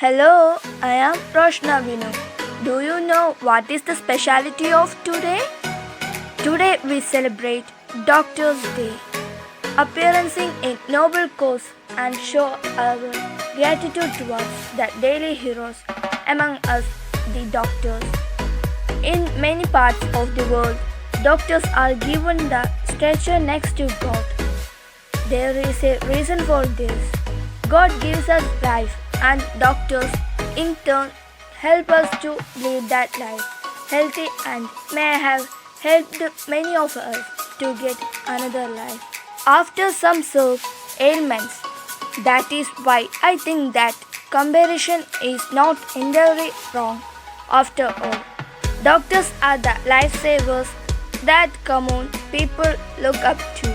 Hello, I am Roshna Vinu. Do you know what is the speciality of today? Today we celebrate Doctors' Day, appearing a noble cause and show our gratitude towards the daily heroes among us, the doctors. In many parts of the world, doctors are given the stature next to God. There is a reason for this. God gives us life, and doctors in turn help us to live that life healthy and may have helped many of us to get another life after some sort ailments. That is why I think that comparison is not entirely wrong after all. Doctors are the lifesavers that common people look up to.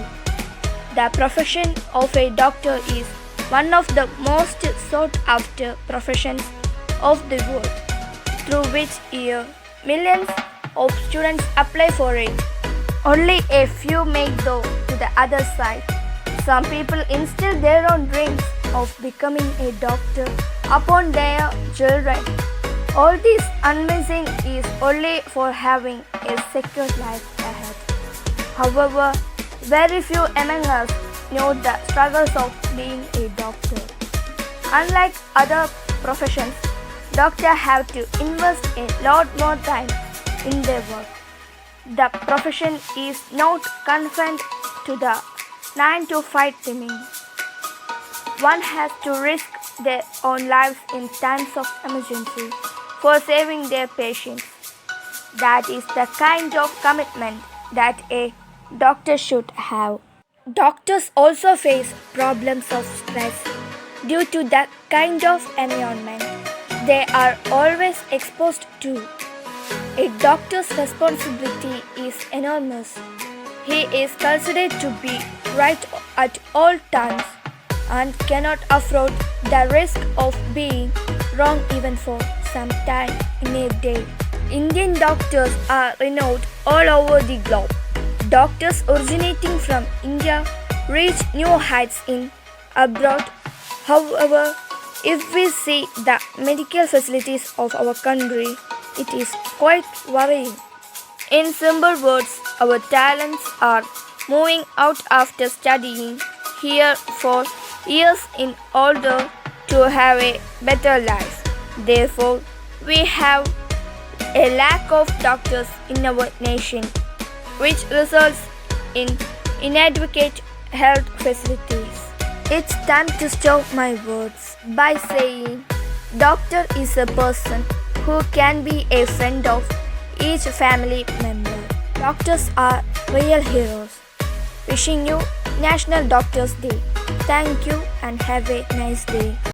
The profession of a doctor is one of the most sought after professions of the world, through which year millions of students apply for it. Only a few make though to the other side. Some people instill their own dreams of becoming a doctor upon their children. All this amazing is only for having a secure life ahead. However, very few among us know the struggles of being a doctor. Unlike other professions, doctors have to invest a lot more time in their work. The profession is not confined to the 9 to 5 timing. One has to risk their own lives in times of emergency for saving their patients. That is the kind of commitment that a doctor should have. Doctors also face problems of stress due to the kind of environment they are always exposed to. A doctor's responsibility is enormous. He is considered to be right at all times and cannot afford the risk of being wrong even for some time in a day. Indian doctors are renowned all over the globe. Doctors originating from India reach new heights in abroad. However, if we see the medical facilities of our country, it is quite worrying. In simple words, our talents are moving out after studying here for years in order to have a better life. Therefore, we have a lack of doctors in our nation, which results in inadequate health facilities. It's time to stop my words by saying doctor is a person who can be a friend of each family member. Doctors are real heroes. Wishing you National Doctors Day. Thank you and have a nice day.